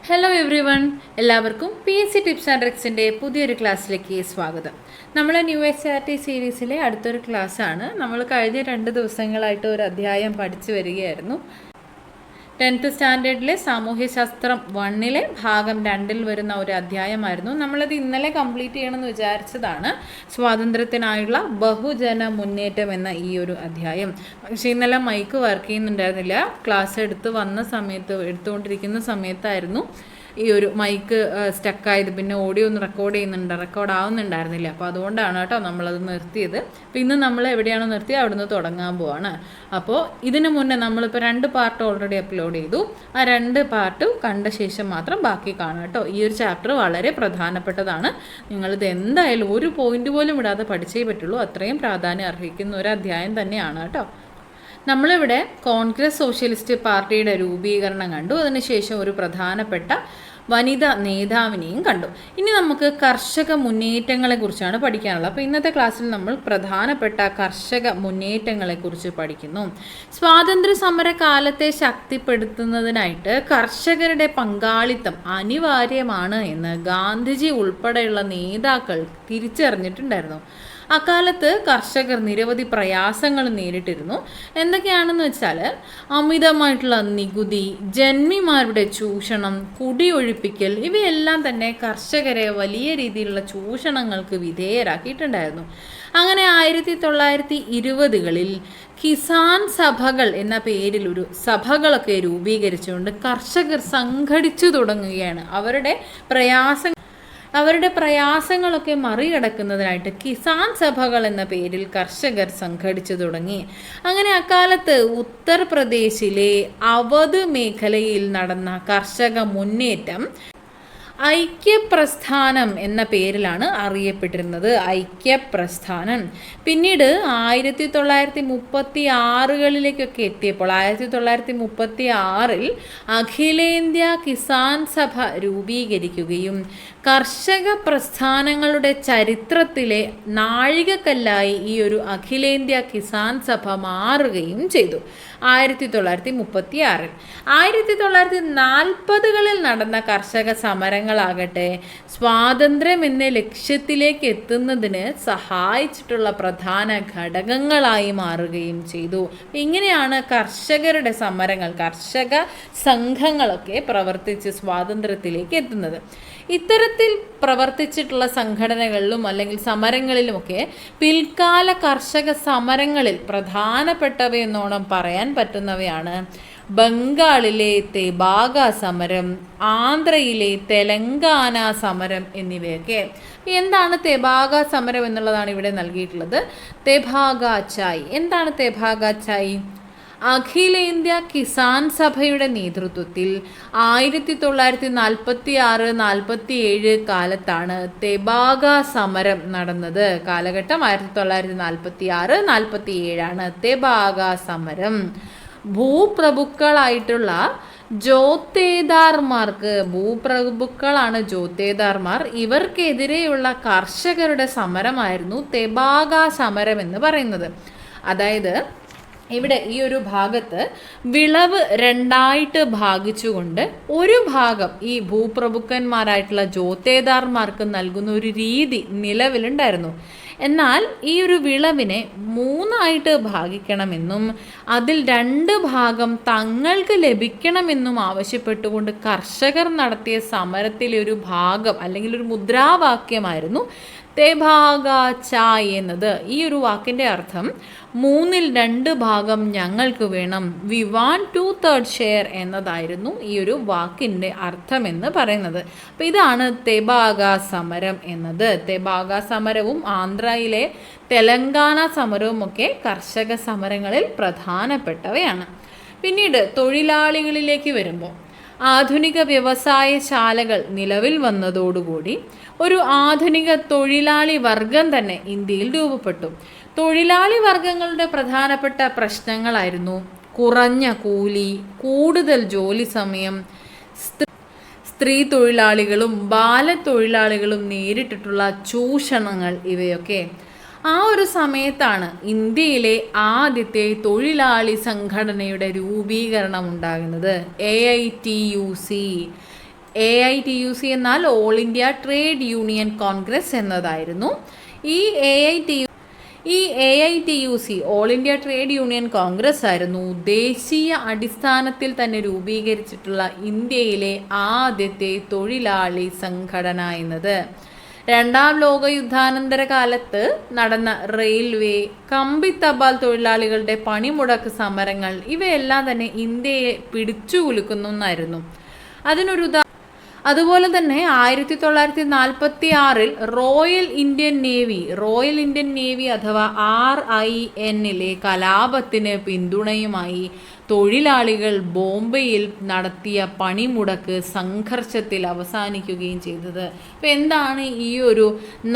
Hello every one, എല്ലാവർക്കും PSC tips and ട്രിക്സിൻ്റെ പുതിയൊരു ക്ലാസ്സിലേക്ക് സ്വാഗതം. നമ്മൾ ന്യൂ SRT സീരീസിലെ അടുത്തൊരു ക്ലാസ്സാണ്. നമ്മൾ കഴിഞ്ഞ 2 ദിവസങ്ങളായിട്ട് ഒരു അധ്യായം പഠിച്ചു വരികയായിരുന്നു. 10th സ്റ്റാൻഡേർഡിലെ സാമൂഹ്യശാസ്ത്രം 1-ലെ ഭാഗം 2-ൽ വരുന്ന ഒരു അധ്യായമായിരുന്നു. നമ്മളത് ഇന്നലെ കംപ്ലീറ്റ് ചെയ്യണമെന്ന് വിചാരിച്ചതാണ്, സ്വാതന്ത്ര്യത്തിനായുള്ള ബഹുജന മുന്നേറ്റം എന്ന ഈ ഒരു അധ്യായം. പക്ഷേ ഇന്നലെ മൈക്ക് വർക്ക് ചെയ്യുന്നുണ്ടായിരുന്നില്ല. ക്ലാസ് എടുത്തുകൊണ്ടിരിക്കുന്ന സമയത്തായിരുന്നു ഈ ഒരു മൈക്ക് സ്റ്റക്കായത്. പിന്നെ ഓഡിയോ ഒന്ന് റെക്കോർഡ് ആവുന്നുണ്ടായിരുന്നില്ല. അപ്പോൾ അതുകൊണ്ടാണ് കേട്ടോ നമ്മളത് നിർത്തിയത്. അപ്പോൾ ഇന്ന് നമ്മൾ എവിടെയാണോ നിർത്തിയത് അവിടുന്ന് തുടങ്ങാൻ പോവാണ്. അപ്പോൾ ഇതിനു മുന്നേ നമ്മളിപ്പോൾ 2 പാർട്ട് ഓൾറെഡി അപ്ലോഡ് ചെയ്തു. ആ 2 പാർട്ട് കണ്ട ശേഷം മാത്രം ബാക്കി കാണാം കേട്ടോ. ഈ ഒരു ചാപ്റ്റർ വളരെ പ്രധാനപ്പെട്ടതാണ്. നിങ്ങളിത് എന്തായാലും ഒരു പോയിന്റ് പോലും ഇടാതെ പഠിച്ചേ പറ്റുള്ളൂ. അത്രയും പ്രാധാന്യം അർഹിക്കുന്ന ഒരു അധ്യായം തന്നെയാണ് കേട്ടോ. നമ്മളിവിടെ കോൺഗ്രസ് സോഷ്യലിസ്റ്റ് പാർട്ടിയുടെ രൂപീകരണം കണ്ടു. അതിനുശേഷം ഒരു പ്രധാനപ്പെട്ട വനിതാ നേതാവിനെയും കണ്ടു. ഇനി നമുക്ക് കർഷക മുന്നേറ്റങ്ങളെ കുറിച്ചാണ് പഠിക്കാനുള്ളത്. അപ്പോൾ ഇന്നത്തെ ക്ലാസ്സിൽ നമ്മൾ പ്രധാനപ്പെട്ട കർഷക മുന്നേറ്റങ്ങളെക്കുറിച്ച് പഠിക്കുന്നു. സ്വാതന്ത്ര്യ സമര കാലത്തെ ശക്തിപ്പെടുത്തുന്നതിനായിട്ട് കർഷകരുടെ പങ്കാളിത്തം അനിവാര്യമാണ് എന്ന് ഗാന്ധിജി ഉൾപ്പെടെയുള്ള നേതാക്കൾ തിരിച്ചറിഞ്ഞിട്ടുണ്ടായിരുന്നു. അക്കാലത്ത് കർഷകർ നിരവധി പ്രയാസങ്ങൾ നേരിട്ടിരുന്നു. എന്തൊക്കെയാണെന്ന് വെച്ചാൽ അമിതമായിട്ടുള്ള നികുതി, ജന്മിമാരുടെ ചൂഷണം, കുടിയൊഴിപ്പിക്കൽ, ഇവയെല്ലാം തന്നെ കർഷകരെ വലിയ രീതിയിലുള്ള ചൂഷണങ്ങൾക്ക് വിധേയരാക്കിയിട്ടുണ്ടായിരുന്നു. അങ്ങനെ 1920കളിൽ കിസാൻ സഭകൾ എന്ന പേരിൽ ഒരു സഭകളൊക്കെ രൂപീകരിച്ചുകൊണ്ട് കർഷകർ സംഘടിച്ചു തുടങ്ങുകയാണ്. അവരുടെ പ്രയാസങ്ങളൊക്കെ മറികടക്കുന്നതിനായിട്ട് കിസാൻ സഭകൾ എന്ന പേരിൽ കർഷകർ സംഘടിച്ചു തുടങ്ങി. അങ്ങനെ അക്കാലത്ത് ഉത്തർപ്രദേശിലെ അവധ് മേഖലയിൽ നടന്ന കർഷക മുന്നേറ്റം ഐക്യപ്രസ്ഥാനം എന്ന പേരിലാണ് അറിയപ്പെട്ടിരുന്നത്. ഐക്യപ്രസ്ഥാനം പിന്നീട് 1936കളിലേക്കൊക്കെ എത്തിയപ്പോൾ 1936ൽ അഖിലേന്ത്യാ കിസാൻ സഭ രൂപീകരിക്കുകയും കർഷക പ്രസ്ഥാനങ്ങളുടെ ചരിത്രത്തിലെ നാഴികക്കല്ലായി ഈ ഒരു അഖിലേന്ത്യാ കിസാൻ സഭ മാറുകയും ചെയ്തു. 1936 1940കളിൽ നടന്ന കർഷക സമരങ്ങളാകട്ടെ സ്വാതന്ത്ര്യം എന്ന ലക്ഷ്യത്തിലേക്ക് എത്തുന്നതിന് സഹായിച്ചിട്ടുള്ള പ്രധാന ഘടകങ്ങളായി മാറുകയും ചെയ്തു. ഇങ്ങനെയാണ് കർഷകരുടെ സമരങ്ങൾ, കർഷക സംഘങ്ങളൊക്കെ പ്രവർത്തിച്ച് സ്വാതന്ത്ര്യത്തിലേക്ക് എത്തുന്നത്. ഇത്തരത്തിൽ പ്രവർത്തിച്ചിട്ടുള്ള സംഘടനകളിലും അല്ലെങ്കിൽ സമരങ്ങളിലുമൊക്കെ പിൽക്കാല കർഷക സമരങ്ങളിൽ പ്രധാനപ്പെട്ടവയെന്നോണം പറയാൻ പറ്റുന്നവയാണ് ബംഗാളിലെ തെബാഗ സമരം, ആന്ധ്രയിലെ തെലങ്കാന സമരം എന്നിവയൊക്കെ. എന്താണ് തെബാഗ സമരം എന്നുള്ളതാണ് ഇവിടെ നൽകിയിട്ടുള്ളത്. തെബാഗ ചായ്. എന്താണ് തെബാഗ ചായ്? അഖിലേന്ത്യാ കിസാൻ സഭയുടെ നേതൃത്വത്തിൽ 1946-47 കാലത്താണ് തെബാഗ സമരം നടന്നത്. കാലഘട്ടം 1946-47 തെബാഗ സമരം. ഭൂപ്രഭുക്കളായിട്ടുള്ള ഭൂപ്രഭുക്കളാണ് ജോത്തേദാർമാർ. ഇവർക്കെതിരെയുള്ള കർഷകരുടെ സമരമായിരുന്നു തെബാഗ സമരം എന്ന് പറയുന്നത്. അതായത് ഇവിടെ ഈ ഒരു ഭാഗത്ത് വിളവ് 2ആയിട്ട് ഭാഗിച്ചുകൊണ്ട് ഒരു ഭാഗം ഈ ഭൂപ്രഭുക്കന്മാരായിട്ടുള്ള ജോത്തേദാർമാർക്ക് നൽകുന്ന ഒരു രീതി നിലവിലുണ്ടായിരുന്നു. എന്നാൽ ഈ ഒരു വിളവിനെ 3ആയിട്ട് ഭാഗിക്കണമെന്നും അതിൽ 2 ഭാഗം തങ്ങൾക്ക് ലഭിക്കണമെന്നും ആവശ്യപ്പെട്ടുകൊണ്ട് കർഷകർ നടത്തിയ സമരത്തിലെ ഒരു ഭാഗം അല്ലെങ്കിൽ ഒരു മുദ്രാവാക്യമായിരുന്നു തെബാഗ ചായ് എന്നത്. ഈ ഒരു വാക്കിൻ്റെ അർത്ഥം 3ൽ 2 ഭാഗം ഞങ്ങൾക്ക് വേണം, വി വാണ്ട് 2/3 ഷെയർ എന്നതായിരുന്നു ഈ ഒരു വാക്കിൻ്റെ അർത്ഥമെന്ന് പറയുന്നത്. അപ്പോൾ ഇതാണ് തെബാഗ സമരം എന്നത്. തെബാഗ സമരവും ആന്ധ്രയിലെ തെലങ്കാന സമരവുമൊക്കെ കർഷക സമരങ്ങളിൽ പ്രധാനപ്പെട്ടവയാണ്. പിന്നീട് തൊഴിലാളികളിലേക്ക് വരുമ്പോൾ ആധുനിക വ്യവസായശാലകൾ നിലവിൽ വന്നതോടുകൂടി ഒരു ആധുനിക തൊഴിലാളി വർഗം തന്നെ ഇന്ത്യയിൽ രൂപപ്പെട്ടു. തൊഴിലാളി വർഗങ്ങളുടെ പ്രധാനപ്പെട്ട പ്രശ്നങ്ങളായിരുന്നു കുറഞ്ഞ കൂലി, കൂടുതൽ ജോലി സമയം, സ്ത്രീ തൊഴിലാളികളും ബാലത്തൊഴിലാളികളും നേരിട്ടിട്ടുള്ള ചൂഷണങ്ങൾ, ഇവയൊക്കെ. ആ ഒരു സമയത്താണ് ഇന്ത്യയിലെ ആദ്യത്തെ തൊഴിലാളി സംഘടനയുടെ രൂപീകരണം ഉണ്ടാകുന്നത്. AITUC AITUC എന്നാൽ all India trade union Congress എന്നതായിരുന്നു. ഈ AITUC all India trade union Congress ആയിരുന്നു ദേശീയ അടിസ്ഥാനത്തിൽ തന്നെ രൂപീകരിച്ചിട്ടുള്ള ഇന്ത്യയിലെ ആദ്യത്തെ തൊഴിലാളി സംഘടന എന്നത്. രണ്ടാം ലോക യുദ്ധാനന്തര കാലത്ത് നടന്ന റെയിൽവേ, കമ്പി തപാൽ തൊഴിലാളികളുടെ പണിമുടക്ക് സമരങ്ങൾ ഇവയെല്ലാം തന്നെ ഇന്ത്യയെ പിടിച്ചു കുലുക്കുന്നായിരുന്നു. അതുപോലെ തന്നെ 1946 റോയൽ ഇന്ത്യൻ നേവി അഥവാ RINലെ കലാപത്തിന് പിന്തുണയുമായി തൊഴിലാളികൾ ബോംബെയിൽ നടത്തിയ പണിമുടക്ക് സംഘർഷത്തിൽ അവസാനിക്കുകയും ചെയ്തത്. അപ്പോൾ എന്താണ് ഈ ഒരു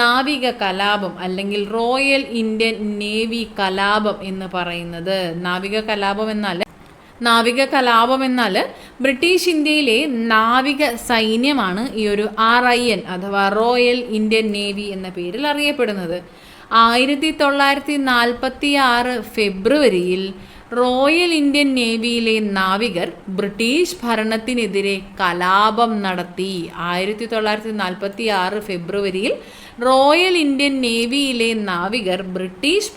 നാവിക കലാപം അല്ലെങ്കിൽ റോയൽ ഇന്ത്യൻ നേവി കലാപം എന്ന് പറയുന്നത്? നാവിക കലാപം എന്നാൽ ബ്രിട്ടീഷ് ഇന്ത്യയിലെ നാവിക സൈന്യമാണ് ഈ ഒരു RIN അഥവാ റോയൽ ഇന്ത്യൻ നേവി എന്ന പേരിൽ അറിയപ്പെടുന്നത്. 1946 ഫെബ്രുവരിയിൽ റോയൽ ഇന്ത്യൻ നേവിയിലെ നാവികർ ബ്രിട്ടീഷ് ഭരണത്തിനെതിരെ കലാപം നടത്തി. 1946 ഫെബ്രുവരിയിൽ റോയൽ ഇന്ത്യൻ നേവിയിലെ നാവികർ ബ്രിട്ടീഷ്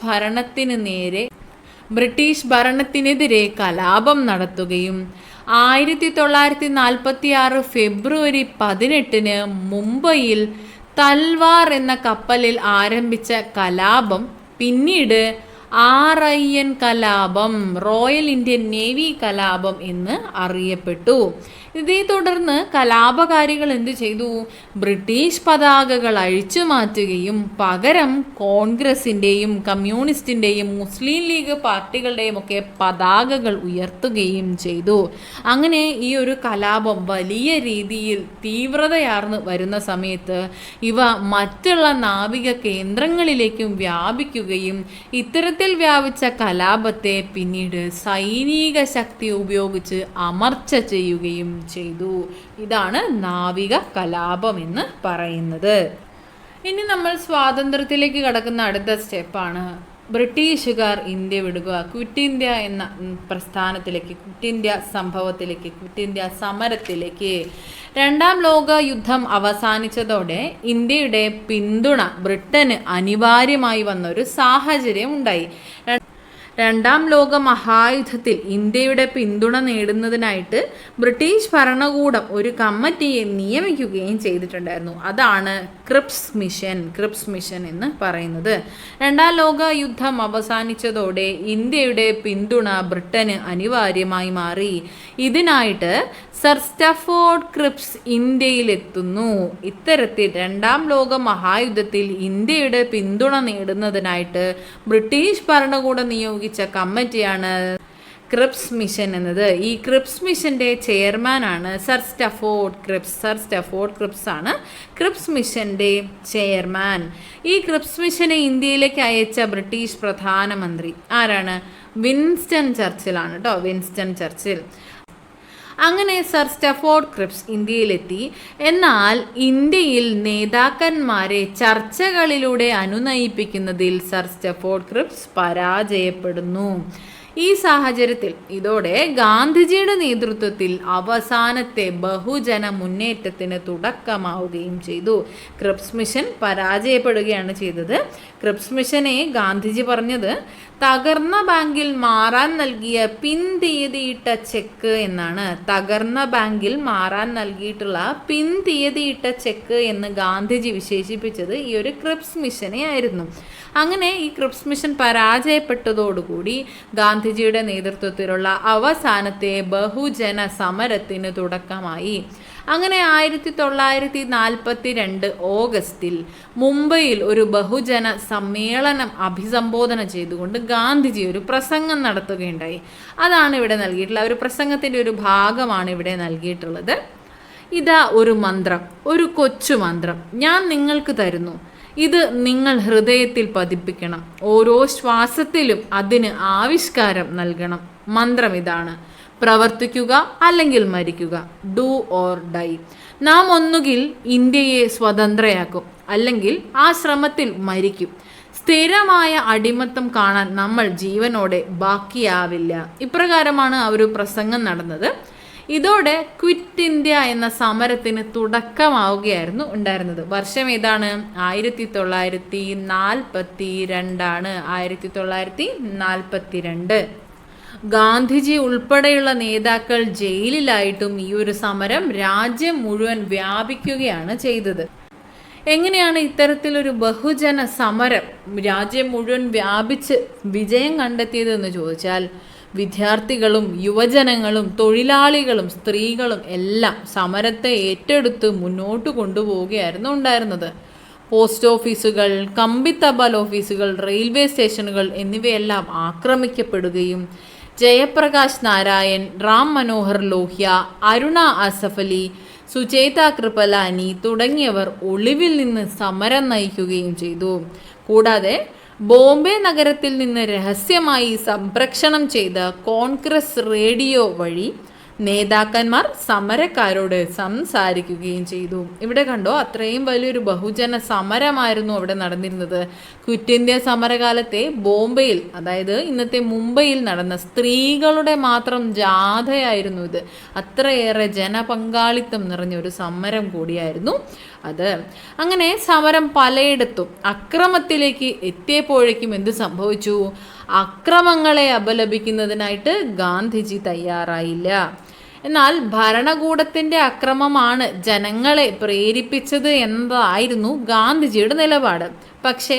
ഭരണത്തിനെതിരെ കലാപം നടത്തുകയും 1946 ഫെബ്രുവരി 18 മുംബൈയിൽ തൽവാർ എന്ന കപ്പലിൽ ആരംഭിച്ച കലാപം പിന്നീട് RIN കലാപം, റോയൽ ഇന്ത്യൻ നേവി കലാപം എന്ന് അറിയപ്പെട്ടു. ഇതേ തുടർന്ന് കലാപകാരികൾ എന്ത് ചെയ്തു? ബ്രിട്ടീഷ് പതാകകൾ അഴിച്ചു മാറ്റുകയും പകരം കോൺഗ്രസിൻ്റെയും കമ്മ്യൂണിസ്റ്റിൻ്റെയും മുസ്ലിം ലീഗ് പാർട്ടികളുടെയും ഒക്കെ പതാകകൾ ഉയർത്തുകയും ചെയ്തു. അങ്ങനെ ഈ ഒരു കലാപം വലിയ രീതിയിൽ തീവ്രതയാർന്ന് വരുന്ന സമയത്ത് ഇവ മറ്റുള്ള നാവിക കേന്ദ്രങ്ങളിലേക്കും വ്യാപിക്കുകയും ഇത്തരത്തിൽ വ്യാപിച്ച കലാപത്തെ പിന്നീട് സൈനിക ശക്തി ഉപയോഗിച്ച് അമർച്ച ചെയ്യുകയും ചെയ്തു. ഇതാണ് നാവിക കലാപം എന്ന് പറയുന്നത്. ഇനി നമ്മൾ സ്വാതന്ത്ര്യത്തിലേക്ക് കടക്കുന്ന അടുത്ത സ്റ്റെപ്പാണ് ബ്രിട്ടീഷുകാർ ഇന്ത്യ വിടുക. ക്വിറ്റ് ഇന്ത്യ എന്ന പ്രസ്ഥാനത്തിലേക്ക്, ക്വിറ്റ് ഇന്ത്യ സംഭവത്തിലേക്ക്, ക്വിറ്റ് ഇന്ത്യ സമരത്തിലേക്ക്. രണ്ടാം ലോക യുദ്ധം അവസാനിച്ചതോടെ ഇന്ത്യയുടെ പിന്തുണ ബ്രിട്ടന് അനിവാര്യമായി വന്നൊരു സാഹചര്യം ഉണ്ടായി. രണ്ടാം ലോക മഹായുദ്ധത്തിൽ ഇന്ത്യയുടെ പിന്തുണ നേടുന്നതിനായിട്ട് ബ്രിട്ടീഷ് ഭരണകൂടം ഒരു കമ്മിറ്റിയെ നിയമിക്കുകയും ചെയ്തിട്ടുണ്ടായിരുന്നു. അതാണ് ക്രിപ്സ് മിഷൻ എന്ന് പറയുന്നത്. രണ്ടാം ലോക യുദ്ധം അവസാനിച്ചതോടെ ഇന്ത്യയുടെ പിന്തുണ ബ്രിട്ടന് അനിവാര്യമായി മാറി. ഇതിനായിട്ട് സർ സ്റ്റാഫോർഡ് ക്രിപ്സ് ഇന്ത്യയിലെത്തുന്നു. ഇത്തരത്തിൽ രണ്ടാം ലോക മഹായുദ്ധത്തിൽ ഇന്ത്യയുടെ പിന്തുണ നേടുന്നതിനായിട്ട് ബ്രിട്ടീഷ് ഭരണകൂടം നിയോഗിച്ച കമ്മിറ്റിയാണ് ക്രിപ്സ് മിഷൻ എന്നത്. ഈ ക്രിപ്സ് മിഷന്റെ ചെയർമാനാണ് സർ സ്റ്റാഫോർഡ് ക്രിപ്സ് ആണ് ക്രിപ്സ് മിഷന്റെ ചെയർമാൻ. ഈ ക്രിപ്സ് മിഷനെ ഇന്ത്യയിലേക്ക് അയച്ച ബ്രിട്ടീഷ് പ്രധാനമന്ത്രി ആരാണ്? വിൻസ്റ്റൺ ചർച്ചിൽ ആണ് കേട്ടോ, വിൻസ്റ്റൺ ചർച്ചിൽ. അങ്ങനെ സർ സ്റ്റാഫോർഡ് ക്രിപ്സ് ഇന്ത്യയിലെത്തി. എന്നാൽ ഇന്ത്യയിൽ നേതാക്കന്മാരെ ചർച്ചകളിലൂടെ അനുനയിപ്പിക്കുന്നതിൽ സർ സ്റ്റാഫോർഡ് ക്രിപ്സ് പരാജയപ്പെടുന്നു. ഈ സാഹചര്യത്തിൽ ഇതോടെ ഗാന്ധിജിയുടെ നേതൃത്വത്തിൽ അവസാനത്തെ ബഹുജന മുന്നേറ്റത്തിന് തുടക്കമാവുകയും ചെയ്തു. ക്രിപ്സ് മിഷൻ പരാജയപ്പെടുകയാണ് ചെയ്തത്. ക്രിപ്സ് മിഷനെ ഗാന്ധിജി പറഞ്ഞത് തകർന്ന ബാങ്കിൽ മാറാൻ നൽകിയ പിൻതീയതിയിട്ട ചെക്ക് എന്നാണ്. തകർന്ന ബാങ്കിൽ മാറാൻ നൽകിയിട്ടുള്ള പിൻതീയതിയിട്ട ചെക്ക് എന്ന് ഗാന്ധിജി വിശേഷിപ്പിച്ചത് ഈ ഒരു ക്രിപ്സ് മിഷനെ ആയിരുന്നു. അങ്ങനെ ഈ ക്രിപ്സ് മിഷൻ പരാജയപ്പെട്ടതോടുകൂടി ഗാന്ധിജിയുടെ നേതൃത്വത്തിലുള്ള അവസാനത്തെ ബഹുജന സമരത്തിന് തുടക്കമായി. അങ്ങനെ 1942 ഓഗസ്റ്റിൽ മുംബൈയിൽ ഒരു ബഹുജന സമ്മേളനം അഭിസംബോധന ചെയ്തുകൊണ്ട് ഗാന്ധിജി ഒരു പ്രസംഗം നടത്തുകയുണ്ടായി. അതാണ് ഇവിടെ നൽകിയിട്ടുള്ള ഒരു പ്രസംഗത്തിൻ്റെ ഒരു ഭാഗമാണ് ഇവിടെ നൽകിയിട്ടുള്ളത്. ഇതാ ഒരു മന്ത്രം, ഒരു കൊച്ചു മന്ത്രം ഞാൻ നിങ്ങൾക്ക് തരുന്നു. ഇത് നിങ്ങൾ ഹൃദയത്തിൽ പതിപ്പിക്കണം. ഓരോ ശ്വാസത്തിലും അതിന് ആവിഷ്കാരം നൽകണം. മന്ത്രം ഇതാണ്: പ്രവർത്തിക്കുക അല്ലെങ്കിൽ മരിക്കുക. Do or die. നാം ഒന്നുകിൽ ഇന്ത്യയെ സ്വതന്ത്രയാക്കും, അല്ലെങ്കിൽ ആ ശ്രമത്തിൽ മരിക്കും. സ്ഥിരമായ അടിമത്തം കാണാൻ നമ്മൾ ജീവനോടെ ബാക്കിയാവില്ല. ഇപ്രകാരമാണ് ആ ഒരു പ്രസംഗം നടന്നത്. ഇതോടെ ക്വിറ്റ് ഇന്ത്യ എന്ന സമരത്തിന് തുടക്കമാവുകയായിരുന്നു ഉണ്ടായിരുന്നത്. വർഷം ഏതാണ്? 1942 1942. ഗാന്ധിജി ഉൾപ്പെടെയുള്ള നേതാക്കൾ ജയിലിലായിട്ടും ഈ ഒരു സമരം രാജ്യം മുഴുവൻ വ്യാപിക്കുകയാണ് ചെയ്തത്. എങ്ങനെയാണ് ഇത്തരത്തിലൊരു ബഹുജന സമരം രാജ്യം മുഴുവൻ വ്യാപിച്ച് വിജയം കണ്ടെത്തിയതെന്ന് ചോദിച്ചാൽ, വിദ്യാർത്ഥികളും യുവജനങ്ങളും തൊഴിലാളികളും സ്ത്രീകളും എല്ലാം സമരത്തെ ഏറ്റെടുത്ത് മുന്നോട്ട് കൊണ്ടുപോവുകയായിരുന്നു ഉണ്ടായിരുന്നത്. പോസ്റ്റ് ഓഫീസുകൾ, കമ്പിത്തപാൽ ഓഫീസുകൾ, റെയിൽവേ സ്റ്റേഷനുകൾ എന്നിവയെല്ലാം ആക്രമിക്കപ്പെടുകയും ജയപ്രകാശ് നാരായൺ, റാം മനോഹർ ലോഹ്യ, അരുണ അസഫ് അലി, സുചേത കൃപലാനി തുടങ്ങിയവർ ഒളിവിൽ നിന്ന് സമരം നയിക്കുകയും ചെയ്തു. കൂടാതെ ബോംബെ നഗരത്തിൽ നിന്ന് രഹസ്യമായി സംപ്രേഷണം ചെയ്ത കോൺഗ്രസ് റേഡിയോ വഴി നേതാക്കന്മാർ സമരക്കാരോട് സംസാരിക്കുകയും ചെയ്തു. ഇവിടെ കണ്ടോ, അത്രയും വലിയൊരു ബഹുജന സമരമായിരുന്നു അവിടെ നടന്നിരുന്നത്. ക്വിറ്റ് ഇന്ത്യ സമരകാലത്തെ ബോംബെയിൽ, അതായത് ഇന്നത്തെ മുംബൈയിൽ നടന്ന സ്ത്രീകളുടെ മാത്രം ജാഥയായിരുന്നു ഇത്. അത്രയേറെ ജനപങ്കാളിത്തം നിറഞ്ഞ ഒരു സമരം കൂടിയായിരുന്നു അത്. അങ്ങനെ സമരം പലയിടത്തും അക്രമത്തിലേക്ക് എത്തിയപ്പോഴേക്കും എന്ത് സംഭവിച്ചു? അക്രമങ്ങളെ അപലപിക്കുന്നതിനായിട്ട് ഗാന്ധിജി തയ്യാറായില്ല. എന്നാൽ ഭരണകൂടത്തിൻ്റെ അക്രമമാണ് ജനങ്ങളെ പ്രേരിപ്പിച്ചത് എന്നതായിരുന്നു ഗാന്ധിജിയുടെ നിലപാട്. പക്ഷേ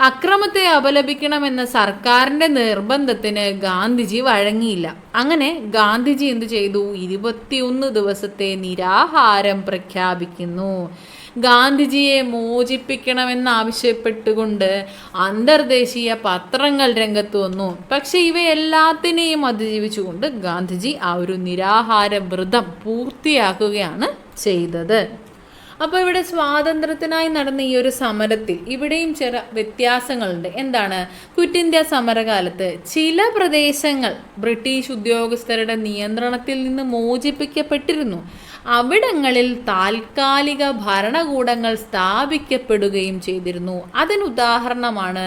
അക്രമത്തെ അപലപിക്കണമെന്ന സർക്കാരിൻ്റെ നിർബന്ധത്തിന് ഗാന്ധിജി വഴങ്ങിയില്ല. അങ്ങനെ ഗാന്ധിജി എന്ത് ചെയ്തു? 21 ദിവസത്തെ നിരാഹാരം പ്രഖ്യാപിക്കുന്നു. ഗാന്ധിജിയെ മോചിപ്പിക്കണമെന്നാവശ്യപ്പെട്ടുകൊണ്ട് അന്തർദേശീയ പത്രങ്ങൾ രംഗത്ത് വന്നു. പക്ഷെ ഇവയെല്ലാത്തിനെയും അതിജീവിച്ചുകൊണ്ട് ഗാന്ധിജി ആ ഒരു നിരാഹാര വ്രതം പൂർത്തിയാക്കുകയാണ് ചെയ്തത്. അപ്പോൾ ഇവിടെ സ്വാതന്ത്ര്യത്തിനായി നടന്ന ഈ ഒരു സമരത്തിൽ ഇവിടെയും ചില വ്യത്യാസങ്ങളുണ്ട്. എന്താണ്? ക്വിറ്റ് ഇന്ത്യ സമരകാലത്ത് ചില പ്രദേശങ്ങൾ ബ്രിട്ടീഷ് ഉദ്യോഗസ്ഥരുടെ നിയന്ത്രണത്തിൽ നിന്ന് മോചിപ്പിക്കപ്പെട്ടിരുന്നു. അവിടങ്ങളിൽ താൽക്കാലിക ഭരണകൂടങ്ങൾ സ്ഥാപിക്കപ്പെടുകയും ചെയ്തിരുന്നു. അതിനുദാഹരണമാണ്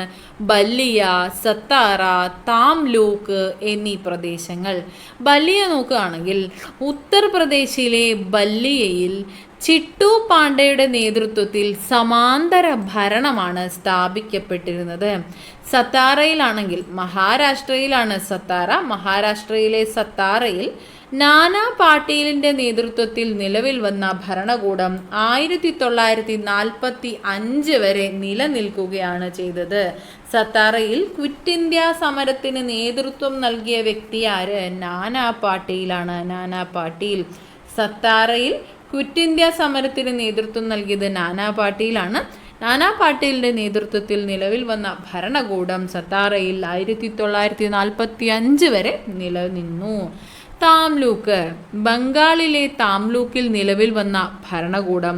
ബല്ലിയ, സത്താറ, താംലൂക്ക് എന്നീ പ്രദേശങ്ങൾ. ബല്ലിയ നോക്കുകയാണെങ്കിൽ ഉത്തർപ്രദേശിലെ ബല്ലിയയിൽ ചിട്ടു പാണ്ഡെയുടെ നേതൃത്വത്തിൽ സമാന്തര ഭരണമാണ് സ്ഥാപിക്കപ്പെട്ടിരുന്നത്. സത്താറയിലാണെങ്കിൽ, മഹാരാഷ്ട്രയിലാണ് സത്താറ, മഹാരാഷ്ട്രയിലെ സത്താറയിൽ നാനാ പാട്ടീലിൻ്റെ നേതൃത്വത്തിൽ നിലവിൽ വന്ന ഭരണകൂടം 1945 വരെ നിലനിൽക്കുകയാണ് ചെയ്തത്. സത്താറയിൽ ക്വിറ്റ് ഇന്ത്യ സമരത്തിന് നേതൃത്വം നൽകിയ വ്യക്തി ആര്? നാനാ പാട്ടീലാണ്. നാനാ പാട്ടീൽ. സത്താറയിൽ ക്വിറ്റ് ഇന്ത്യ സമരത്തിന് നേതൃത്വം നൽകിയത് നാനാ പാട്ടീലാണ്. നാനാ പാട്ടീലിൻ്റെ നേതൃത്വത്തിൽ നിലവിൽ വന്ന ഭരണകൂടം സത്താറയിൽ 1945 വരെ നിലനിന്നു. താംലൂക്ക്. ബംഗാളിലെ താംലൂക്കിൽ നിലവിൽ വന്ന ഭരണകൂടം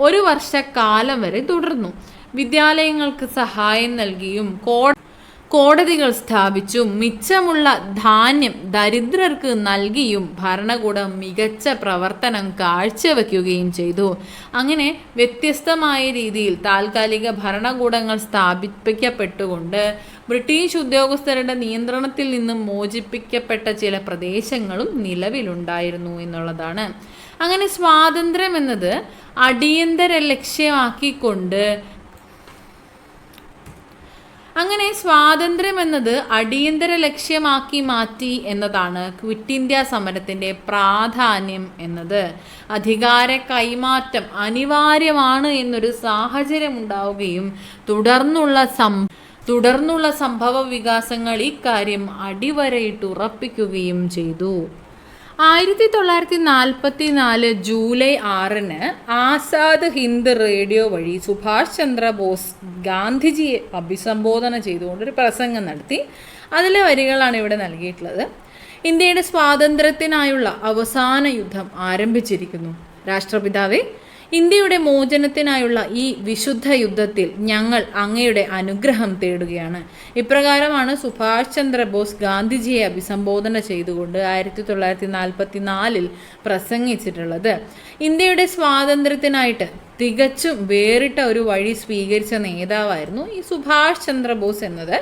1 വർഷക്കാലം വരെ തുടർന്നു. വിദ്യാലയങ്ങൾക്ക് സഹായം നൽകിയും കോടതികൾ സ്ഥാപിച്ചും മിച്ചമുള്ള ധാന്യം ദരിദ്രർക്ക് നൽകിയും ഭരണകൂടം മികച്ച പ്രവർത്തനം കാഴ്ചവെക്കുകയും ചെയ്തു. അങ്ങനെ വ്യത്യസ്തമായ രീതിയിൽ താൽക്കാലിക ഭരണകൂടങ്ങൾ സ്ഥാപിക്കപ്പെട്ടുകൊണ്ട് ബ്രിട്ടീഷ് ഉദ്യോഗസ്ഥരുടെ നിയന്ത്രണത്തിൽ നിന്നും മോചിപ്പിക്കപ്പെട്ട ചില പ്രദേശങ്ങളും നിലവിലുണ്ടായിരുന്നു എന്നുള്ളതാണ്. അങ്ങനെ സ്വാതന്ത്ര്യം എന്നത് അടിയന്തര ലക്ഷ്യമാക്കി മാറ്റി എന്നതാണ് ക്വിറ്റ് ഇന്ത്യ സമരത്തിൻ്റെ പ്രാധാന്യം എന്നത്. അധികാര കൈമാറ്റം അനിവാര്യമാണ് എന്നൊരു സാഹചര്യം ഉണ്ടാവുകയും തുടർന്നുള്ള സംഭവ വികാസങ്ങൾ ഇക്കാര്യം അടിവരയിട്ടുറപ്പിക്കുകയും ചെയ്തു. 1944 ജൂലൈ 6 ആസാദ് ഹിന്ദ് റേഡിയോ വഴി സുഭാഷ് ചന്ദ്രബോസ് ഗാന്ധിജിയെ അഭിസംബോധന ചെയ്തുകൊണ്ടൊരു പ്രസംഗം നടത്തി. അതിലെ വരികളാണ് ഇവിടെ നൽകിയിട്ടുള്ളത്. ഇന്ത്യയുടെ സ്വാതന്ത്ര്യത്തിനായുള്ള അവസാന യുദ്ധം ആരംഭിച്ചിരിക്കുന്നു. രാഷ്ട്രപിതാവേ, ഇന്ത്യയുടെ മോചനത്തിനായുള്ള ഈ വിശുദ്ധ യുദ്ധത്തിൽ ഞങ്ങൾ അങ്ങയുടെ അനുഗ്രഹം തേടുകയാണ്. ഇപ്രകാരമാണ് സുഭാഷ് ചന്ദ്രബോസ് ഗാന്ധിജിയെ അഭിസംബോധന ചെയ്തുകൊണ്ട് 1944 പ്രസംഗിച്ചിട്ടുള്ളത്. ഇന്ത്യയുടെ സ്വാതന്ത്ര്യത്തിനായിട്ട് തികച്ചും വേറിട്ട ഒരു വഴി സ്വീകരിച്ച നേതാവായിരുന്നു ഈ സുഭാഷ് ചന്ദ്രബോസ് എന്നത്.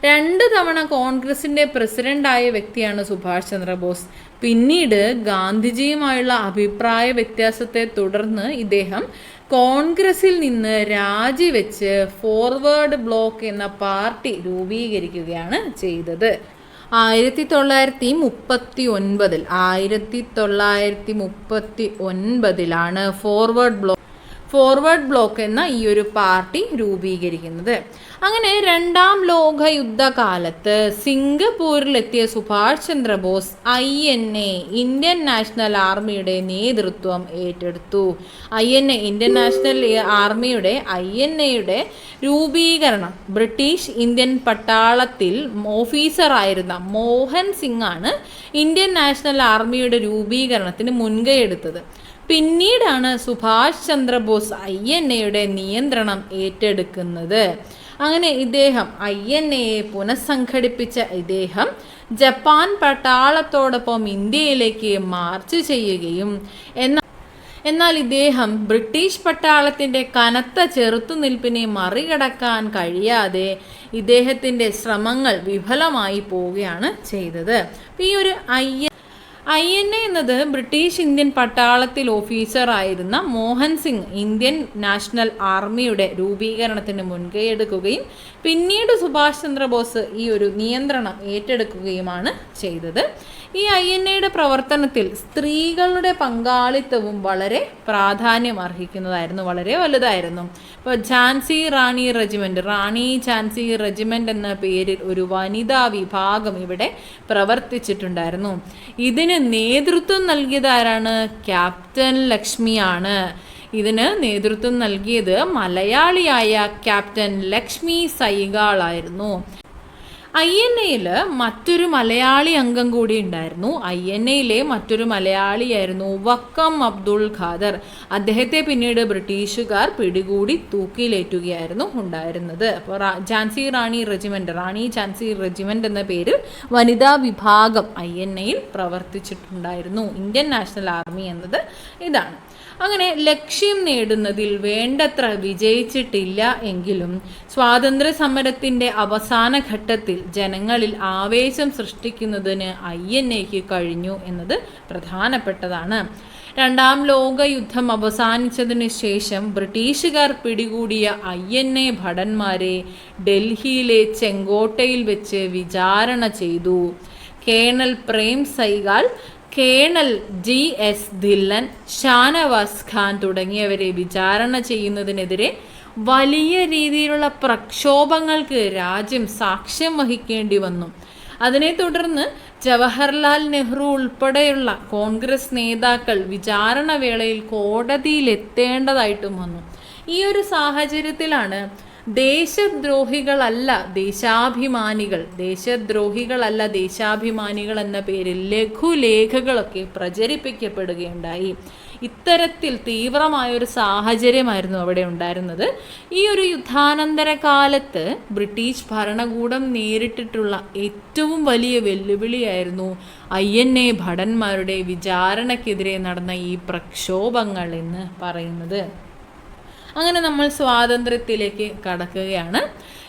2 തവണ കോൺഗ്രസിൻ്റെ പ്രസിഡൻ്റായ വ്യക്തിയാണ് സുഭാഷ് ചന്ദ്രബോസ്. പിന്നീട് ഗാന്ധിജിയുമായുള്ള അഭിപ്രായ വ്യത്യാസത്തെ തുടർന്ന് ഇദ്ദേഹം കോൺഗ്രസിൽ നിന്ന് രാജിവെച്ച് ഫോർവേഡ് ബ്ലോക്ക് എന്ന പാർട്ടി രൂപീകരിക്കുകയാണ് ചെയ്തത്. 1939 ഫോർവേഡ് ബ്ലോക്ക് എന്ന ഈ ഒരു പാർട്ടി രൂപീകരിക്കുന്നത്. അങ്ങനെ 2ാം ലോക യുദ്ധകാലത്ത് സിംഗപ്പൂരിലെത്തിയ Subhash Chandrabose INA Indian national ആർമിയുടെ നേതൃത്വം ഏറ്റെടുത്തു. ഇന്ത്യൻ നാഷണൽ ആർമിയുടെ INAയുടെ രൂപീകരണം ബ്രിട്ടീഷ് ഇന്ത്യൻ പട്ടാളത്തിൽ ഓഫീസറായിരുന്ന മോഹൻ സിംഗ് ആണ് ഇന്ത്യൻ നാഷണൽ ആർമിയുടെ രൂപീകരണത്തിന് മുൻകൈയെടുത്തത്. പിന്നീടാണ് സുഭാഷ് ചന്ദ്രബോസ് INAയുടെ നിയന്ത്രണം ഏറ്റെടുക്കുന്നത്. അങ്ങനെ ഇദ്ദേഹം INAയെ പുനഃസംഘടിപ്പിച്ച ഇദ്ദേഹം ജപ്പാൻ പട്ടാളത്തോടൊപ്പം ഇന്ത്യയിലേക്ക് മാർച്ച് ചെയ്യുകയും എന്നാൽ ഇദ്ദേഹം ബ്രിട്ടീഷ് പട്ടാളത്തിൻ്റെ കനത്ത ചെറുത്തുനിൽപ്പിനെ മറികടക്കാൻ കഴിയാതെ ഇദ്ദേഹത്തിൻ്റെ ശ്രമങ്ങൾ വിഫലമായി പോവുകയാണ് ചെയ്തത്. ഈ ഒരു INA എന്നത് ബ്രിട്ടീഷ് ഇന്ത്യൻ പട്ടാളത്തിൽ ഓഫീസറായിരുന്ന മോഹൻ സിംഗ് ഇന്ത്യൻ നാഷണൽ ആർമിയുടെ രൂപീകരണത്തിന് മുൻകൈയെടുക്കുകയും പിന്നീട് സുഭാഷ് ചന്ദ്രബോസ് ഈ ഒരു നിയന്ത്രണം ഏറ്റെടുക്കുകയുമാണ് ചെയ്തത്. ഈ INAയുടെ പ്രവർത്തനത്തിൽ സ്ത്രീകളുടെ പങ്കാളിത്തവും വളരെ പ്രാധാന്യം അർഹിക്കുന്നതായിരുന്നു, വളരെ വലുതായിരുന്നു. ഇപ്പോൾ ഝാൻസി റാണി റെജിമെൻ്റ് എന്ന പേരിൽ ഒരു വനിതാ വിഭാഗം ഇവിടെ പ്രവർത്തിച്ചിട്ടുണ്ടായിരുന്നു. ഇതിന് നേതൃത്വം നൽകിയതാരാണ്? ക്യാപ്റ്റൻ ലക്ഷ്മിയാണ്. ഇതിന് നേതൃത്വം നൽകിയത് മലയാളിയായ ക്യാപ്റ്റൻ ലക്ഷ്മി സൈഗാളായിരുന്നു. INAയിൽ മറ്റൊരു മലയാളി അംഗം കൂടി ഉണ്ടായിരുന്നു. INAയിലെ മറ്റൊരു മലയാളിയായിരുന്നു വക്കം അബ്ദുൾ ഖാദർ. അദ്ദേഹത്തെ പിന്നീട് ബ്രിട്ടീഷുകാർ പിടികൂടി തൂക്കിലേറ്റുകയായിരുന്നു ഉണ്ടായിരുന്നത്. അപ്പോൾ ഝാൻസി റാണി റെജിമെൻ്റ് എന്ന പേരിൽ വനിതാ വിഭാഗം INAയിൽ പ്രവർത്തിച്ചിട്ടുണ്ടായിരുന്നു. ഇന്ത്യൻ നാഷണൽ ആർമി എന്നത് ഇതാണ്. അങ്ങനെ ലക്ഷ്യം നേടുന്നതിൽ വേണ്ടത്ര വിജയിച്ചിട്ടില്ല എങ്കിലും സ്വാതന്ത്ര്യ സമരത്തിൻ്റെ അവസാന ഘട്ടത്തിൽ ജനങ്ങളിൽ ആവേശം സൃഷ്ടിക്കുന്നതിന് INAയ്ക്ക് കഴിഞ്ഞു എന്നത് പ്രധാനപ്പെട്ടതാണ്. 2ാം ലോക യുദ്ധം അവസാനിച്ചതിന് ശേഷം ബ്രിട്ടീഷുകാർ പിടികൂടിയ INA ഭടന്മാരെ ഡൽഹിയിലെ ചെങ്കോട്ടയിൽ വെച്ച് വിചാരണ ചെയ്തു. Colonel Prem Sehgal, colonel GS Dhillon, Shanavas Khan തുടങ്ങിയവരെ വിചാരണ ചെയ്യുന്നതിനെതിരെ വലിയ രീതിയിലുള്ള പ്രക്ഷോഭങ്ങൾക്ക് രാജ്യം സാക്ഷ്യം വഹിക്കേണ്ടി വന്നു. അതിനെ തുടർന്ന് ജവഹർലാൽ നെഹ്റു ഉൾപ്പെടെയുള്ള കോൺഗ്രസ് നേതാക്കൾ വിചാരണ വേളയിൽ കോടതിയിലെത്തേണ്ടതായിട്ടും വന്നു. ഈ ഒരു സാഹചര്യത്തിലാണ് ദേശദ്രോഹികളല്ല ദേശാഭിമാനികൾ എന്ന പേരിൽ ലഘുലേഖകളൊക്കെ പ്രചരിപ്പിക്കപ്പെടുകയുണ്ടായി. ഇത്തരത്തിൽ തീവ്രമായൊരു സാഹചര്യമായിരുന്നു അവിടെ ഉണ്ടായിരുന്നത്. ഈ ഒരു യുദ്ധാനന്തര കാലത്ത് ബ്രിട്ടീഷ് ഭരണകൂടം നേരിട്ടിട്ടുള്ള ഏറ്റവും വലിയ വെല്ലുവിളിയായിരുന്നു INA ഭടന്മാരുടെ വിചാരണയ്ക്കെതിരെ നടന്ന ഈ പ്രക്ഷോഭങ്ങൾ എന്ന് പറയുന്നത്. അങ്ങനെ നമ്മൾ സ്വാതന്ത്ര്യത്തിലേക്ക് കടക്കുകയാണ്.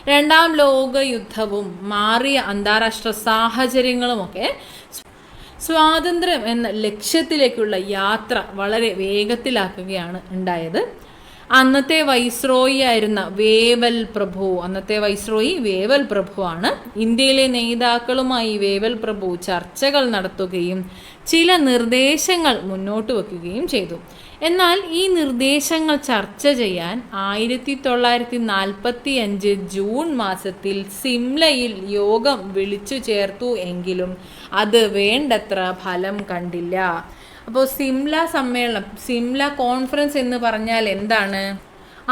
2ാം ലോക യുദ്ധവും മാറിയ അന്താരാഷ്ട്ര സാഹചര്യങ്ങളുമൊക്കെ സ്വാതന്ത്ര്യം എന്ന ലക്ഷ്യത്തിലേക്കുള്ള യാത്ര വളരെ വേഗത്തിലാക്കുകയാണ് ഉണ്ടായത്. അന്നത്തെ വൈസ്രോയി ആയിരുന്ന വേവൽ പ്രഭുവാണ്. ഇന്ത്യയിലെ നേതാക്കളുമായി വേവൽ പ്രഭു ചർച്ചകൾ നടത്തുകയും ചില നിർദ്ദേശങ്ങൾ മുന്നോട്ട് വയ്ക്കുകയും ചെയ്തു. എന്നാൽ ഈ നിർദ്ദേശങ്ങൾ ചർച്ച ചെയ്യാൻ 1945 ജൂൺ മാസത്തിൽ സിംലയിൽ യോഗം വിളിച്ചു ചേർത്തു എങ്കിലും അത് വേണ്ടത്ര ഫലം കണ്ടില്ല. അപ്പോൾ സിംല കോൺഫറൻസ് എന്ന് പറഞ്ഞാൽ എന്താണ്?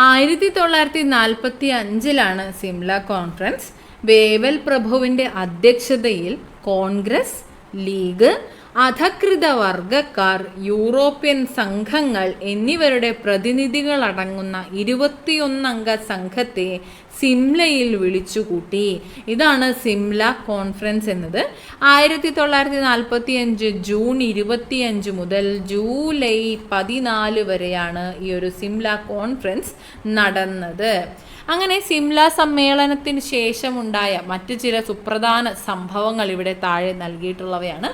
1945 സിംല കോൺഫറൻസ്. വേവൽ പ്രഭുവിൻ്റെ അധ്യക്ഷതയിൽ കോൺഗ്രസ്, ലീഗ്, അധകൃത വർഗക്കാർ, യൂറോപ്യൻ സംഘങ്ങൾ എന്നിവരുടെ പ്രതിനിധികളടങ്ങുന്ന 21 അംഗ സംഘത്തെ സിംലയിൽ വിളിച്ചുകൂട്ടി. ഇതാണ് സിംല കോൺഫറൻസ് എന്നത്. 1945 ജൂൺ 25 മുതൽ ജൂലൈ 14 വരെയാണ് ഈ ഒരു സിംല കോൺഫറൻസ് നടന്നത്. അങ്ങനെ സിംല സമ്മേളനത്തിന് ശേഷമുണ്ടായ മറ്റു ചില സുപ്രധാന സംഭവങ്ങൾ ഇവിടെ താഴെ നൽകിയിട്ടുള്ളവയാണ്.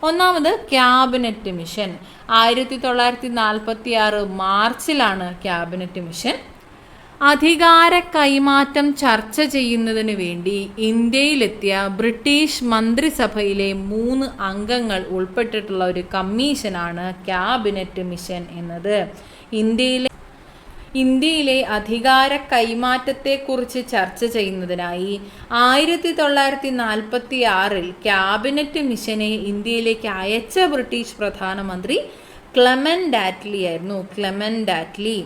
ഒന്നാമത് ക്യാബിനറ്റ് മിഷൻ. 1946 മാർച്ചിലാണ് ക്യാബിനറ്റ് മിഷൻ. അധികാര കൈമാറ്റം ചർച്ച ചെയ്യുന്നതിന് വേണ്ടി ഇന്ത്യയിലെത്തിയ ബ്രിട്ടീഷ് മന്ത്രിസഭയിലെ 3 അംഗങ്ങൾ ഉൾപ്പെട്ടിട്ടുള്ള ഒരു കമ്മീഷനാണ് ക്യാബിനറ്റ് മിഷൻ എന്നത്. ഇന്ത്യയിലെ അധികാര കൈമാറ്റത്തെക്കുറിച്ച് ചർച്ച ചെയ്യുന്നതിനായി 1946 ക്യാബിനറ്റ് മിഷനെ ഇന്ത്യയിലേക്ക് അയച്ച ബ്രിട്ടീഷ് പ്രധാനമന്ത്രി ക്ലെമന്റ് ആറ്റ്ലി ആയിരുന്നു. Clement Attlee.